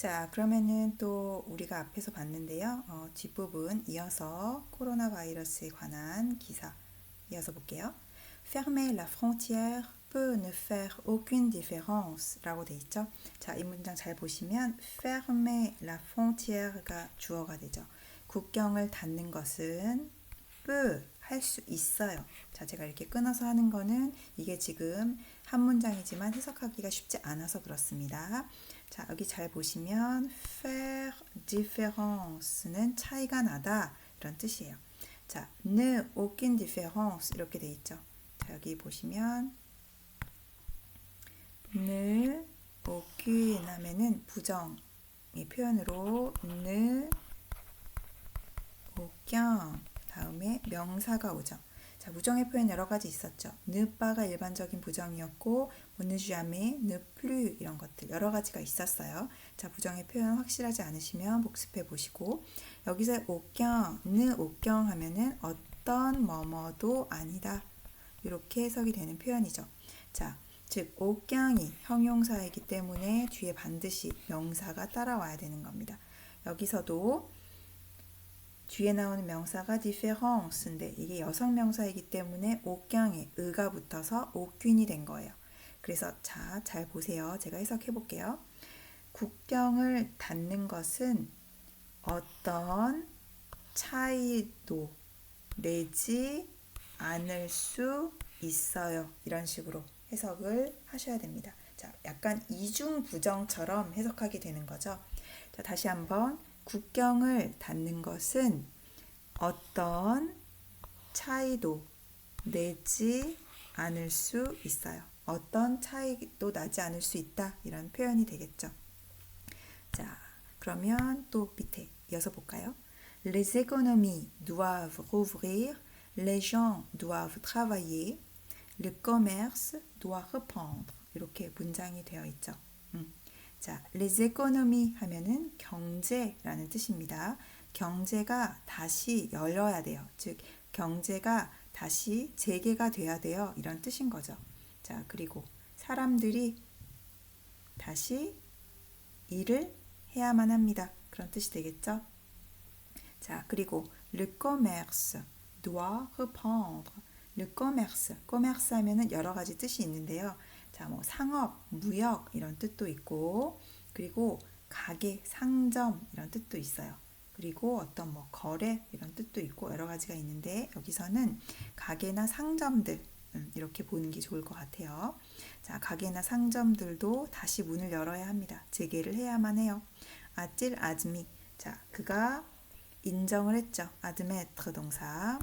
자, 그러면은 또 우리가 앞에서 봤는데요. 뒷부분 이어서 코로나 바이러스에 관한 기사 이어서 볼게요. Fermer la frontière peut ne faire aucune différence 라고 돼 있죠. 자, 이 문장 잘 보시면 fermer la frontière가 주어가 되죠. 국경을 닫는 것은 peut 할 수 있어요. 자, 제가 이렇게 끊어서 하는 거는 이게 지금 한 문장이지만 해석하기가 쉽지 않아서 그렇습니다. 자, 여기 잘 보시면 faire différence는 차이가 나다 이런 뜻이에요. 자, ne aucune différence 이렇게 돼 있죠. 자, 여기 보시면 ne aucune 하면은 부정의 표현으로 ne aucun 다음에 명사가 오죠. 자, 부정의 표현 여러 가지 있었죠. ne pas가 일반적인 부정이었고 ne jamais, ne plus 이런 것들 여러 가지가 있었어요. 자, 부정의 표현 확실하지 않으시면 복습해 보시고 여기서 aucun, ne aucun 하면은 어떤 뭐뭐도 아니다. 이렇게 해석이 되는 표현이죠. 자, 즉 aucun이 형용사이기 때문에 뒤에 반드시 명사가 따라와야 되는 겁니다. 여기서도 뒤에 나오는 명사가 difference인데 이게 여성 명사이기 때문에 aucun에 의가 붙어서 aucune이 된 거예요. 그래서 자, 잘 보세요. 제가 해석해 볼게요. 국경을 닫는 것은 어떤 차이도 내지 않을 수 있어요. 이런 식으로 해석을 하셔야 됩니다. 자, 약간 이중 부정처럼 해석하게 되는 거죠. 자, 다시 한번 국경을 닫는 것은 어떤 차이도 내지 않을 수 있어요. 어떤 차이도 나지 않을 수 있다. 이런 표현이 되겠죠. 자, 그러면 또 밑에 이어서 볼까요? Les économies doivent rouvrir, les gens doivent travailler, le commerce doit reprendre. 이렇게 문장이 되어 있죠. 자, les économies 하면은 경제라는 뜻입니다. 경제가 다시 열려야 돼요. 즉, 경제가 다시 재개가 돼야 돼요. 이런 뜻인 거죠. 자, 그리고 사람들이 다시 일을 해야만 합니다. 그런 뜻이 되겠죠? 자, 그리고 le commerce doit reprendre. le commerce, commerce 하면은 여러 가지 뜻이 있는데요. 자, 뭐 상업, 무역 이런 뜻도 있고, 그리고 가게, 상점 이런 뜻도 있어요. 그리고 어떤 뭐 거래 이런 뜻도 있고 여러 가지가 있는데 여기서는 가게나 상점들 이렇게 보는 게 좋을 것 같아요. 자, 가게나 상점들도 다시 문을 열어야 합니다. 재개를 해야만 해요. 아찔 아즈미. 자, 그가 인정을 했죠. admettre 동사.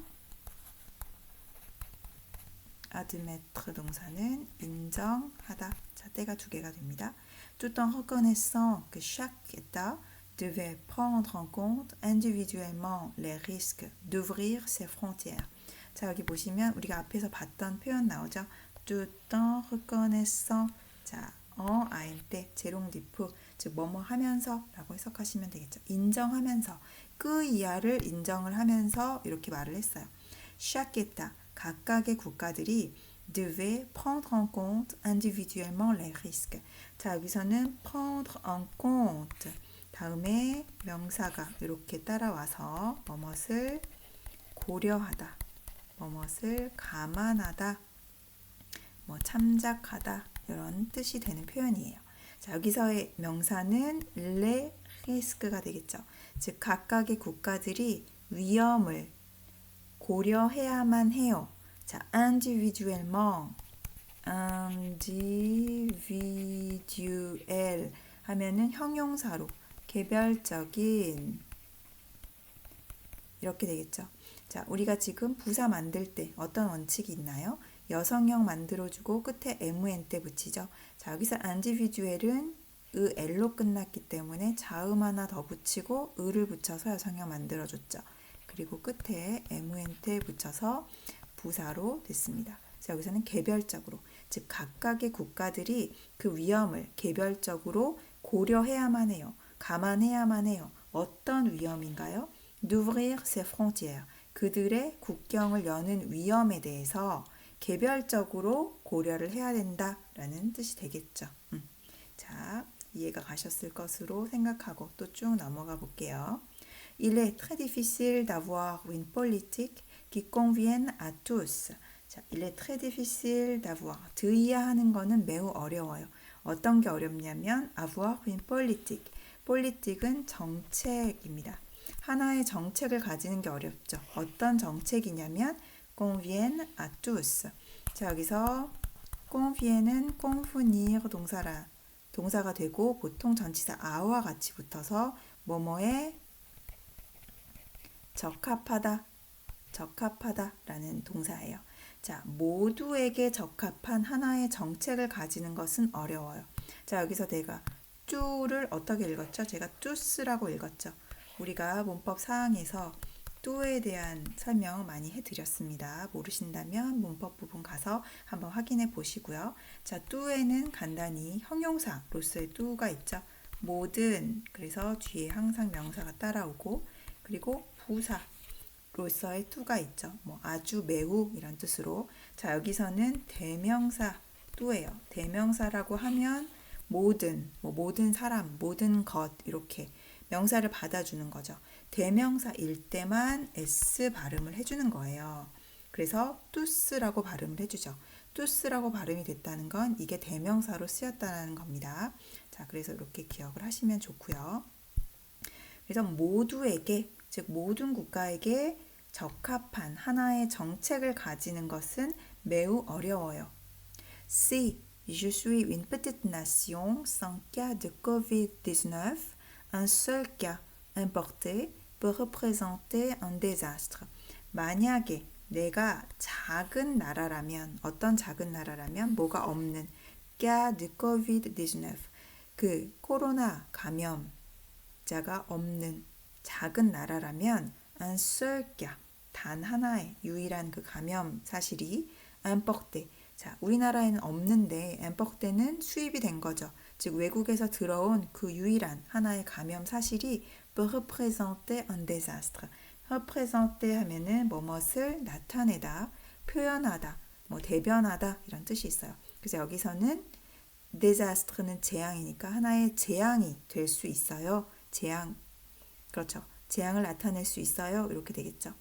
admettre 동사는 인정하다. 자, 때가 두 개가 됩니다. Tout en reconnaissant que chaque État devait prendre en compte individuellement les risques d'ouvrir ses frontières. 자, 여기 보시면 우리가 앞에서 봤던 표현 나오죠. Tout en reconnaissant. 자, INT, 제롱디프, 즉 뭐뭐 하면서 라고 해석하시면 되겠죠. 인정하면서, 그 이하를 인정을 하면서 이렇게 말을 했어요. Chaque État, 각각의 국가들이 devait prendre en compte individuellement les risques. 자, 여기서는 prendre en compte 다음에 명사가 이렇게 따라와서 뭐뭇을 고려하다, 뭐뭇을 감안하다, 뭐 참작하다 이런 뜻이 되는 표현이에요. 자, 여기서의 명사는 les risques가 되겠죠. 즉 각각의 국가들이 위험을 고려해야만 해요. 자, individuellement, individuel 하면은 형용사로 개별적인 이렇게 되겠죠. 자, 우리가 지금 부사 만들 때 어떤 원칙이 있나요? 여성형 만들어주고 끝에 MNT 붙이죠. 자, 여기서 individual은 L로 끝났기 때문에 자음 하나 더 붙이고 을을 붙여서 여성형 만들어줬죠. 그리고 끝에 MNT 붙여서 부사로 됐습니다. 그래서 여기서는 개별적으로, 즉 각각의 국가들이 그 위험을 개별적으로 고려해야만 해요. 감안해야만 해요. 어떤 위험인가요? d'ouvrir ses frontières. 그들의 국경을 여는 위험에 대해서 개별적으로 고려를 해야 된다라는 뜻이 되겠죠. 자, 이해가 가셨을 것으로 생각하고 또 쭉 넘어가 볼게요. Il est très difficile d'avoir une politique qui convienne à tous. 자, il est très difficile d'avoir. 드어야 하는 거는 매우 어려워요. 어떤 게 어렵냐면 avoir une politique. politic은 정책입니다. 하나의 정책을 가지는 게 어렵죠. 어떤 정책이냐면 convienne à tous. 자, 여기서 convienne은 convenir 동사가 되고 보통 전치사 a와 같이 붙어서 뭐뭐에 적합하다라는 동사예요. 자, 모두에게 적합한 하나의 정책을 가지는 것은 어려워요. 자, 여기서 내가 뚜를 어떻게 읽었죠? 제가 뚜스라고 읽었죠. 우리가 문법 사항에서 뚜에 대한 설명 많이 해드렸습니다. 모르신다면 문법 부분 가서 한번 확인해 보시고요. 자, 뚜에는 간단히 형용사로서의 뚜가 있죠. 모든, 그래서 뒤에 항상 명사가 따라오고, 그리고 부사로서의 뚜가 있죠. 뭐 아주, 매우 이런 뜻으로. 자, 여기서는 대명사 뚜예요. 대명사라고 하면 모든, 모든 사람, 모든 것 이렇게 명사를 받아주는 거죠. 대명사일 때만 S 발음을 해주는 거예요. 그래서 뚜스라고 발음을 해주죠. 뚜스라고 발음이 됐다는 건 이게 대명사로 쓰였다는 겁니다. 자, 그래서 이렇게 기억을 하시면 좋고요. 그래서 모두에게, 즉 모든 국가에게 적합한 하나의 정책을 가지는 것은 매우 어려워요. Si je suis une petite nation sans cas de COVID-19, un seul cas importé peut représenter un désastre. 만약에 내가 작은 나라라면, 어떤 작은 나라라면 뭐가 없는 cas de COVID-19, 그 코로나 감염자가 없는 작은 나라라면 un seul cas, 단 하나의 유일한 그 감염 사실이 importé, 자, 우리나라에는 없는데 importé는 수입이 된 거죠. 즉 외국에서 들어온 그 유일한 하나의 감염 사실이 peut représenter un désastre. représenter 하면은 뭐뭇을 나타내다, 표현하다, 뭐 대변하다 이런 뜻이 있어요. 그래서 여기서는 désastre는 재앙이니까 하나의 재앙이 될 수 있어요. 재앙, 그렇죠. 재앙을 나타낼 수 있어요. 이렇게 되겠죠.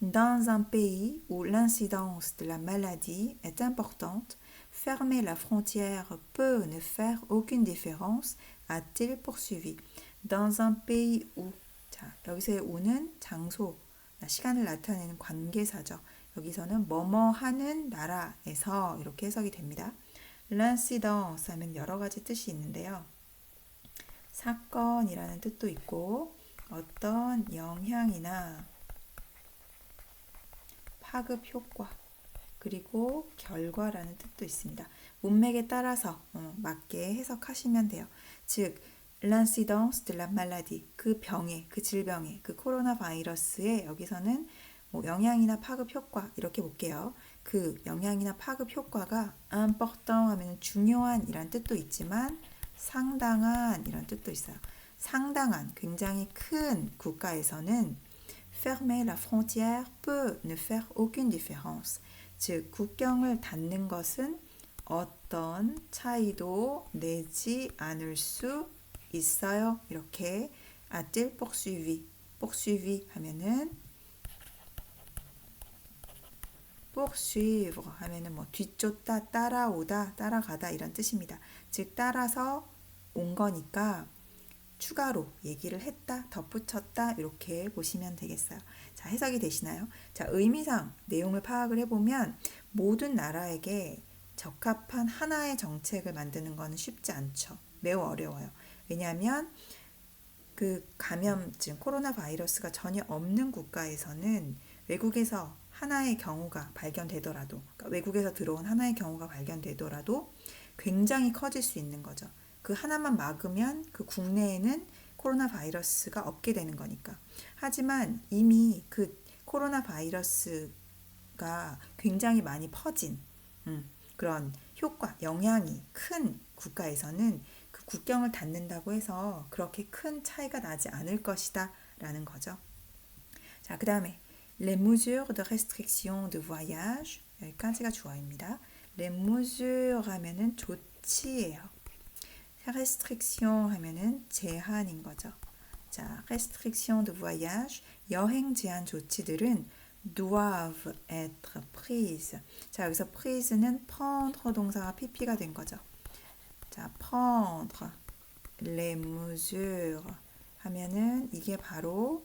Dans un pays où l'incidence de la maladie est importante, fermer la frontière peut ne faire aucune différence, a-t-il poursuivi. Dans un pays où, 자, 여기서의 ou는 장소, 시간을 나타내는 관계사죠. 여기서는 뭐뭐 하는 나라에서 이렇게 해석이 됩니다. L'incidence 하면 여러 가지 뜻이 있는데요. 사건이라는 뜻도 있고 어떤 영향이나 파급 효과, 그리고 결과라는 뜻도 있습니다. 문맥에 따라서 맞게 해석하시면 돼요. 즉, l'incidence de la maladie, 그 병의, 그 질병의, 그 코로나 바이러스의 여기서는 뭐 영향이나 파급 효과 이렇게 볼게요. 그 영향이나 파급 효과가 important 하면 중요한 이란 뜻도 있지만 상당한 이런 뜻도 있어요. 상당한, 굉장히 큰 국가에서는 fermer la frontière peut ne faire aucune différence. 즉, 국경을 닫는 것은 어떤 차이도 내지 않을 수 있어요. 이렇게 a-t-il poursuivi. poursuivi 하면은 poursuivre 하면은 뭐 뒤쫓다, 따라오다, 따라가다 이런 뜻입니다. 즉, 따라서 온 거니까 추가로 얘기를 했다, 덧붙였다 이렇게 보시면 되겠어요. 자, 해석이 되시나요? 자, 의미상 내용을 파악을 해보면 모든 나라에게 적합한 하나의 정책을 만드는 것은 쉽지 않죠. 매우 어려워요. 왜냐하면 그 감염증, 코로나 바이러스가 전혀 없는 국가에서는 외국에서 하나의 경우가 발견되더라도, 그러니까 외국에서 들어온 하나의 경우가 발견되더라도 굉장히 커질 수 있는 거죠. 그 하나만 막으면 그 국내에는 코로나 바이러스가 없게 되는 거니까. 하지만 이미 그 코로나 바이러스가 굉장히 많이 퍼진 그런 효과, 영향이 큰 국가에서는 그 국경을 닫는다고 해서 그렇게 큰 차이가 나지 않을 것이다 라는 거죠. 자, 그 다음에 les mesures de restriction de voyage, 여기까지가 주어입니다. les mesures 하면은 조치예요. restriction 하면은 제한인 거죠. 자, restriction de voyage, 여행 제한 조치들은 doivent être prises. 자, 여기서 prise는 prendre 동사가 pp가 된 거죠. 자, prendre les mesures 하면은 이게 바로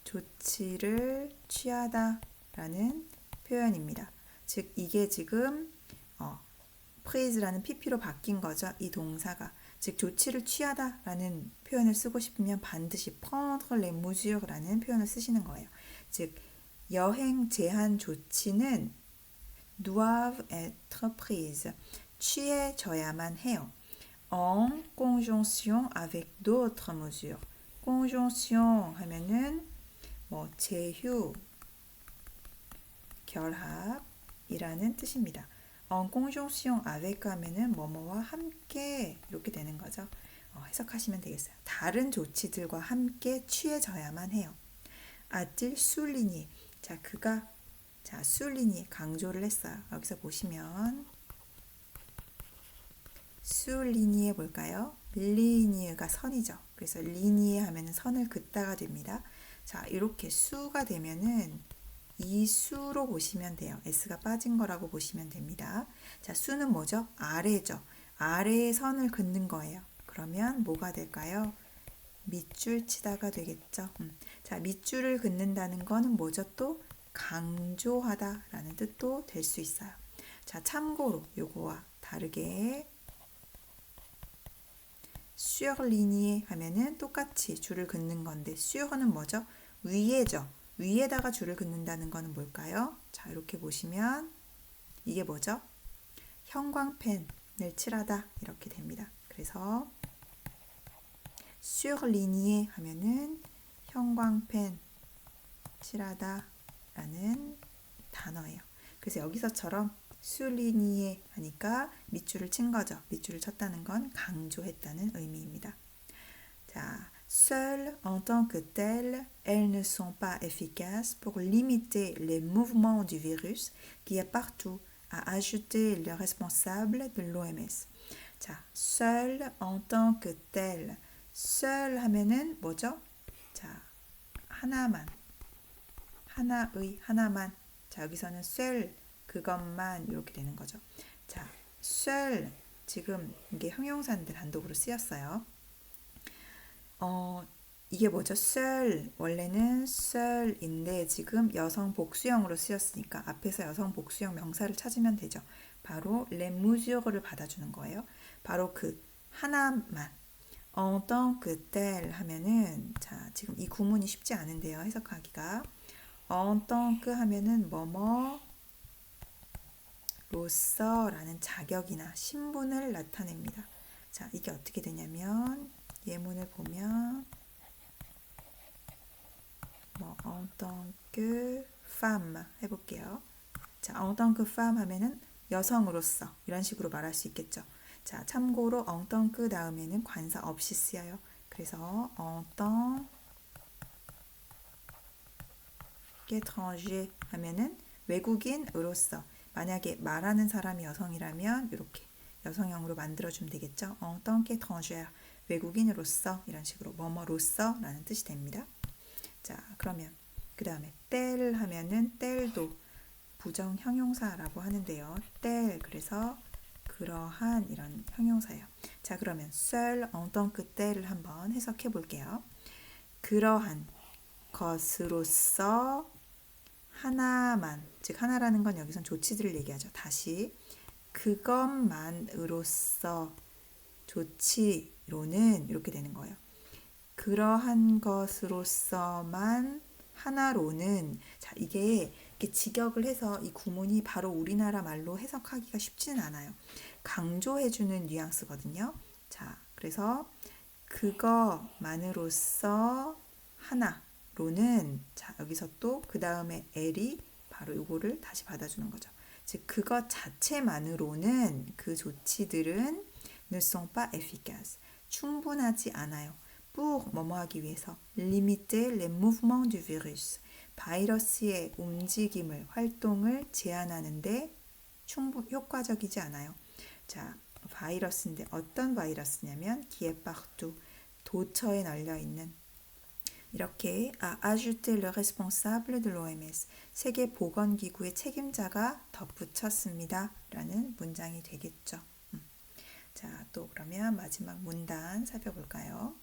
조치를 취하다라는 표현입니다. 즉, 이게 지금 prise라는 pp로 바뀐 거죠. 이 동사가. 즉 조치를 취하다라는 표현을 쓰고 싶으면 반드시 prendre les mesures라는 표현을 쓰시는 거예요. 즉 여행 제한 조치는 doivent être prises. 취해져야만 해요. en conjonction avec d'autres mesures. conjonction 하면은 제휴, 결합이라는 뜻입니다. en conjonction avec 하면은 뭐뭐와 함께 이렇게 되는 거죠. 해석하시면 되겠어요. 다른 조치들과 함께 취해져야만 해요. a-t-il souligné. 자, 그가 souligné 강조를 했어요. 여기서 보시면 souligné 볼까요? ligne가 선이죠. 그래서 ligné 하면은 선을 긋다가 됩니다. 자, 이렇게 수가 되면은 이 수로 보시면 돼요. S가 빠진 거라고 보시면 됩니다. 자, 수는 뭐죠? 아래죠. 아래에 선을 긋는 거예요. 그러면 뭐가 될까요? 밑줄 치다가 되겠죠. 자, 밑줄을 긋는다는 거는 뭐죠? 또 강조하다 라는 뜻도 될 수 있어요. 자, 참고로 요거와 다르게 surligné 하면은 똑같이 줄을 긋는 건데 sur는 뭐죠? 위에죠. 위에다가 줄을 긋는다는 거는 뭘까요? 자, 이렇게 보시면 이게 뭐죠? 형광펜을 칠하다 이렇게 됩니다. 그래서 surligné 하면은 형광펜 칠하다 라는 단어예요. 그래서 여기서처럼 surligné 하니까 밑줄을 친 거죠. 밑줄을 쳤다는 건 강조했다는 의미입니다. 자, seules en tant que telles, elles ne sont pas efficaces pour limiter les mouvements du virus qui est partout, a ajouté le responsable de l'OMS. 자, seules en tant que telles. seul 하면은 뭐죠? 자, 하나만. 하나의, 하나만. 자, 여기서는 seul, 그것만 이렇게 되는 거죠. 자, seul, 지금 이게 형용사인데 단독으로 쓰였어요. 이게 뭐죠? seul, 원래는 seul인데 지금 여성 복수형으로 쓰였으니까 앞에서 여성 복수형 명사를 찾으면 되죠. 바로 les mesures를 받아주는 거예요. 바로 그 하나만. en tant que tel 하면은 자, 지금 이 구문이 쉽지 않은데요. 해석하기가. en tant que 하면은 뭐뭐로서라는 자격이나 신분을 나타냅니다. 자, 이게 어떻게 되냐면 예문을 보면 en tant que femme 해볼게요. 자, en tant que femme 하면은 여성으로서 이런 식으로 말할 수 있겠죠. 자, 참고로 en tant que 다음에는 관사 없이 쓰여요. 그래서 en tant qu'étranger 하면은 외국인으로서 만약에 말하는 사람이 여성이라면 이렇게 여성형으로 만들어주면 되겠죠. en tant qu'étranger 외국인으로서 이런 식으로 뭐뭐로서 라는 뜻이 됩니다. 자, 그러면 그 다음에 tel 하면은 텔도 부정 형용사라고 하는데요. tel 그래서 그러한 이런 형용사예요. 자, 그러면 seul en tant que tel을 한번 해석해 볼게요. 그러한 것으로서 하나만, 즉 하나라는 건 여기선 조치들을 얘기하죠. 다시 그것만으로서 조치로는 이렇게 되는 거예요. 그러한 것으로서만 하나로는 자, 이게 이렇게 직역을 해서 이 구문이 바로 우리나라 말로 해석하기가 쉽지는 않아요. 강조해주는 뉘앙스거든요. 자, 그래서 그거만으로서 하나로는 자, 여기서 또 그 다음에 L이 바로 이거를 다시 받아주는 거죠. 즉 그것 자체만으로는 그 조치들은 ne sont pas efficaces. 충분하지 않아요. pour 뭐뭐 하기 위해서 limiter les mouvements du virus. 바이러스의 움직임을, 활동을 제한하는데 효과적이지 않아요. 자, 바이러스인데 어떤 바이러스냐면 기에파르투 도처에 널려 있는 이렇게 ajouté le responsable de l'OMS 세계 보건기구의 책임자가 덧붙였습니다. 라는 문장이 되겠죠. 자, 또 그러면 마지막 문단 살펴볼까요?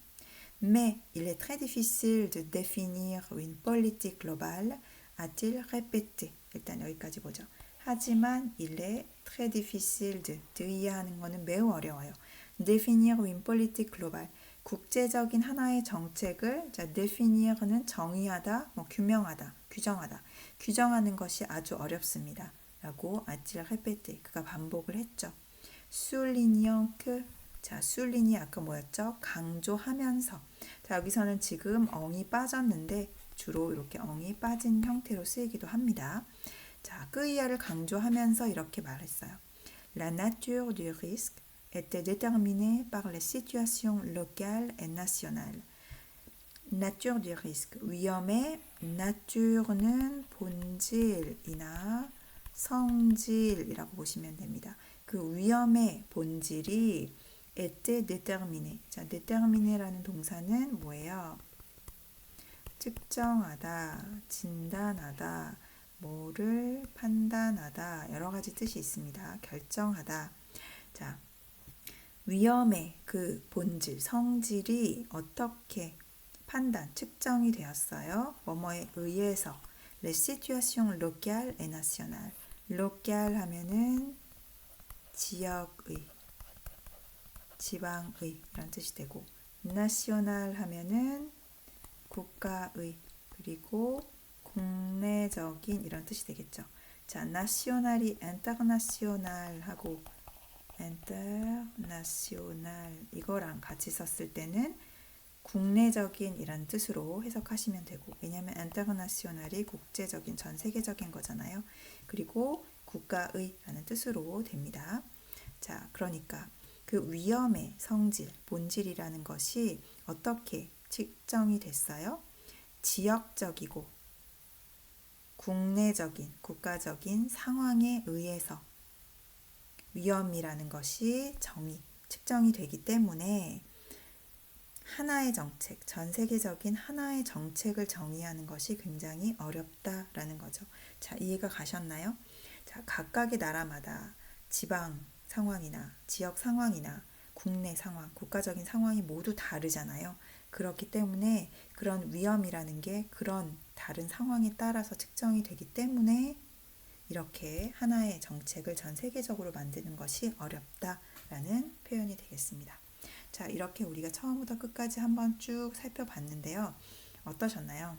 Mais il est très difficile de définir une politique globale, a-t-il répété. 일단 여기까지 보죠. 하지만 il est très difficile de 이해하는 것은 매우 어려워요. définir une politique globale. 국제적인 하나의 정책을 자, définir는 정의하다, 규명하다, 규정하다. 규정하는 것이 아주 어렵습니다. 라고 a-t-il répété. 그가 반복을 했죠. soulignant que 자, 술린이 아까 뭐였죠? 강조하면서. 자, 여기서는 지금 엉이 빠졌는데 주로 이렇게 엉이 빠진 형태로 쓰이기도 합니다. 자, 끄이아를 강조하면서 이렇게 말했어요. La nature du risque était déterminée par les situations locales et nationales. nature du risque, 위험의 nature는 본질이나 성질이라고 보시면 됩니다. 그 위험의 본질이 était déterminé. 자, déterminé라는 동사는 뭐예요? 측정하다, 진단하다, 뭐를 판단하다, 여러 가지 뜻이 있습니다. 결정하다. 자, 위험의 그 본질, 성질이 어떻게 판단, 측정이 되었어요? 뭐뭐에 의해서. Les situations locales et nationales. local 하면은 지역의, 지방의 이런 뜻이 되고 national 하면은 국가의 그리고 국내적인 이런 뜻이 되겠죠. 자, national이 international 하고 international 이거랑 같이 썼을 때는 국내적인 이란 뜻으로 해석하시면 되고 왜냐하면 international이 국제적인 전 세계적인 거잖아요. 그리고 국가의 라는 뜻으로 됩니다. 자, 그러니까 그 위험의 성질, 본질이라는 것이 어떻게 측정이 됐어요? 지역적이고 국내적인, 국가적인 상황에 의해서 위험이라는 것이 측정이 되기 때문에 하나의 정책, 전 세계적인 하나의 정책을 정의하는 것이 굉장히 어렵다라는 거죠. 자, 이해가 가셨나요? 자, 각각의 나라마다 지방 상황이나 지역 상황이나 국내 상황, 국가적인 상황이 모두 다르잖아요. 그렇기 때문에 그런 위험이라는 게 그런 다른 상황에 따라서 측정이 되기 때문에 이렇게 하나의 정책을 전 세계적으로 만드는 것이 어렵다라는 표현이 되겠습니다. 자, 이렇게 우리가 처음부터 끝까지 한번 쭉 살펴봤는데요. 어떠셨나요?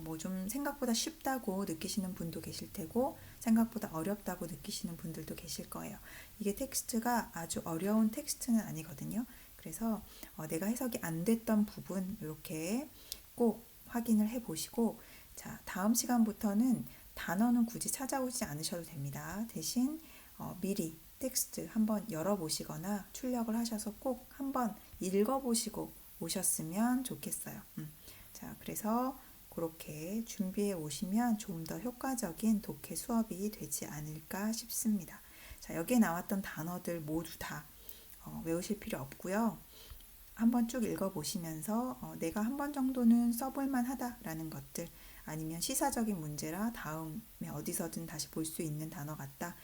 뭐 좀 생각보다 쉽다고 느끼시는 분도 계실 테고 생각보다 어렵다고 느끼시는 분들도 계실 거예요. 이게 텍스트가 아주 어려운 텍스트는 아니거든요. 그래서 내가 해석이 안 됐던 부분 이렇게 꼭 확인을 해보시고 자, 다음 시간부터는 단어는 굳이 찾아오지 않으셔도 됩니다. 대신 미리 텍스트 한번 열어보시거나 출력을 하셔서 꼭 한번 읽어보시고 오셨으면 좋겠어요. 자, 그래서 그렇게 준비해 오시면 좀 더 효과적인 독해 수업이 되지 않을까 싶습니다. 자, 여기에 나왔던 단어들 모두 다 외우실 필요 없고요. 한번 쭉 읽어보시면서 내가 한 번 정도는 써볼만 하다라는 것들 아니면 시사적인 문제라 다음에 어디서든 다시 볼 수 있는 단어 같다.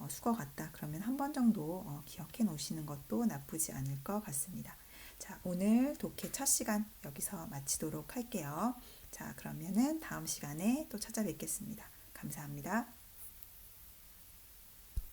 수거 같다. 그러면 한 번 정도 기억해 놓으시는 것도 나쁘지 않을 것 같습니다. 자, 오늘 독해 첫 시간 여기서 마치도록 할게요. 자, 그러면은 다음 시간에 또 찾아뵙겠습니다. 감사합니다.